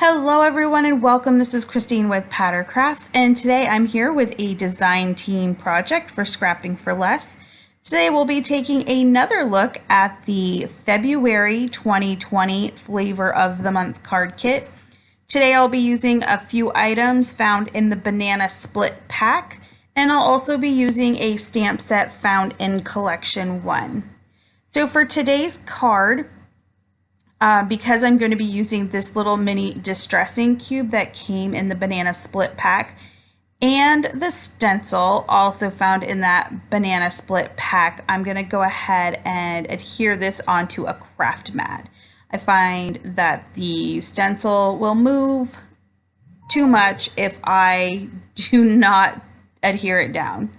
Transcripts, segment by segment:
Hello everyone and welcome. This is Christine with Patter Crafts, and today I'm here with a design team project for Scrapping for Less. Today we'll be taking another look at the February 2020 Flavor of the Month card kit. Today I'll be using a few items found in the banana split pack, and I'll also be using a stamp set found in collection 1. So for today's card, because I'm going to be using this little mini distressing cube that came in the banana split pack and the stencil also found in that banana split pack, I'm going to go ahead and adhere this onto a craft mat. I find that the stencil will move too much if I do not adhere it down.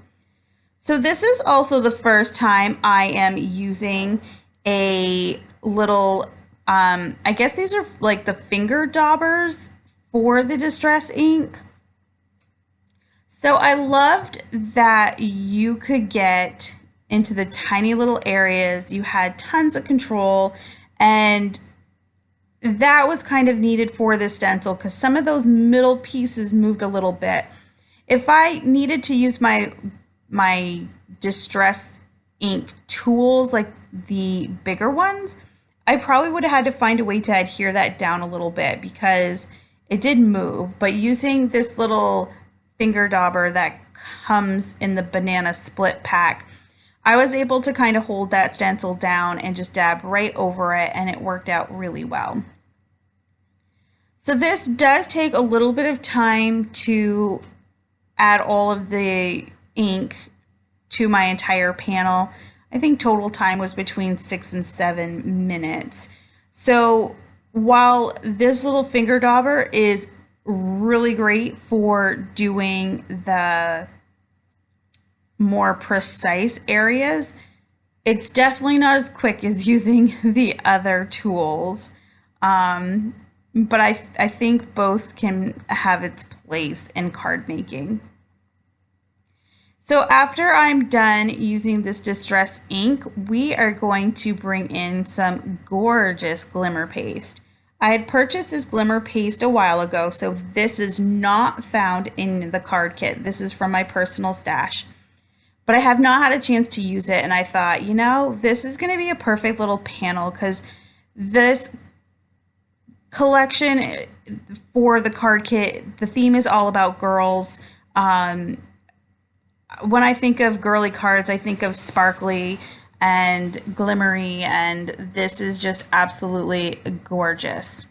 So this is also the first time I am using a little I guess these are like the finger daubers for the distress ink. So I loved that you could get into the tiny little areas. You had tons of control, and that was kind of needed for the stencil because some of those middle pieces moved a little bit. If I needed to use my distress ink tools, like the bigger ones, I probably would have had to find a way to adhere that down a little bit because it did move. But using this little finger dauber that comes in the banana split pack, I was able to kind of hold that stencil down and just dab right over it, and it worked out really well. So this does take a little bit of time to add all of the ink to my entire panel. I think total time was between 6 and 7 minutes. So while this little finger dauber is really great for doing the more precise areas, it's definitely not as quick as using the other tools. But I think both can have its place in card making. So after I'm done using this distress ink, we are going to bring in some gorgeous glimmer paste. I had purchased this glimmer paste a while ago, so this is not found in the card kit. This is from my personal stash. But I have not had a chance to use it, and I thought, you know, this is going to be a perfect little panel because this collection for the card kit, the theme is all about girls. When I think of girly cards, I think of sparkly and glimmery, and this is just absolutely gorgeous.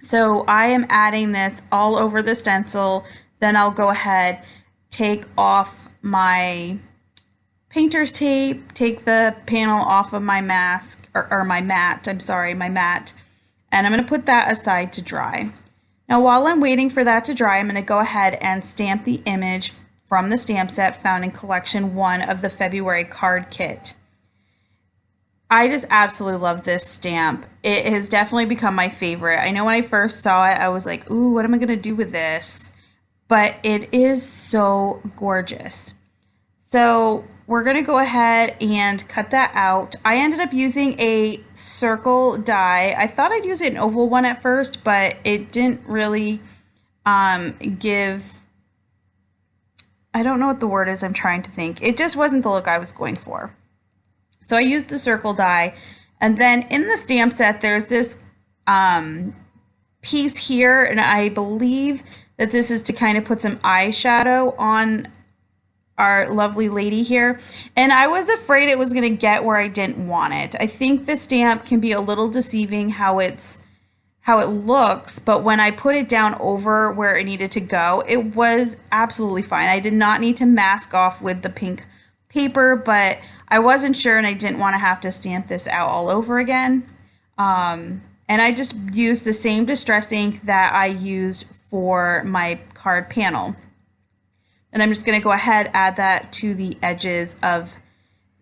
So I am adding this all over the stencil. Then I'll go ahead, take off my painter's tape, take the panel off of my mask, or my mat, my mat, and I'm going to put that aside to dry. Now while I'm waiting for that to dry, I'm going to go ahead and stamp the image from the stamp set found in collection 1 of the February card kit. I just absolutely love this stamp. It has definitely become my favorite. I know when I first saw it, I was like, ooh, what am I gonna do with this? But it is so gorgeous. So we're gonna go ahead and cut that out. I ended up using a circle die. I thought I'd use an oval one at first, but it didn't really give, I don't know what the word is I'm trying to think. It just wasn't the look I was going for. So I used the circle die. And then in the stamp set, there's this piece here. And I believe that this is to kind of put some eyeshadow on our lovely lady here. And I was afraid it was going to get where I didn't want it. I think the stamp can be a little deceiving how it looks, but when I put it down over where it needed to go, it was absolutely fine. I did not need to mask off with the pink paper, but I wasn't sure and I didn't want to have to stamp this out all over again. And I just used the same distress ink that I used for my card panel. And I'm just going to go ahead, add that to the edges of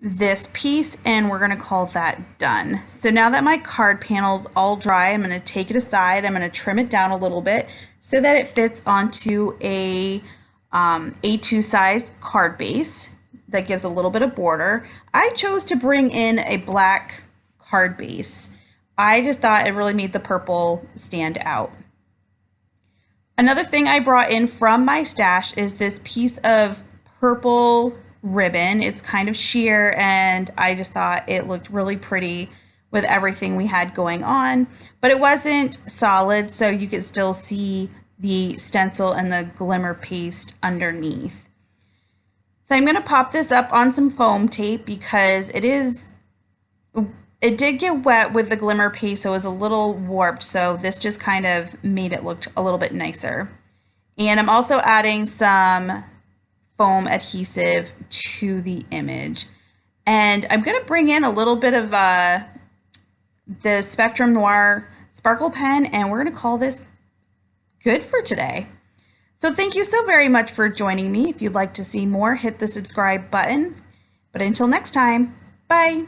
this piece, and we're going to call that done. So now that my card panel's all dry, I'm going to take it aside. I'm going to trim it down a little bit so that it fits onto a A2 sized card base that gives a little bit of border. I chose to bring in a black card base. I just thought it really made the purple stand out. Another thing I brought in from my stash is this piece of purple ribbon. It's kind of sheer, and I just thought it looked really pretty with everything we had going on, but it wasn't solid, so you could still see the stencil and the glimmer paste underneath. So I'm going to pop this up on some foam tape because it did get wet with the glimmer paste, so it was a little warped, so this just kind of made it look a little bit nicer. And I'm also adding some foam adhesive to the image. And I'm going to bring in a little bit of the Spectrum Noir sparkle pen, and we're going to call this good for today. So thank you so very much for joining me. If you'd like to see more, hit the subscribe button. But until next time, bye.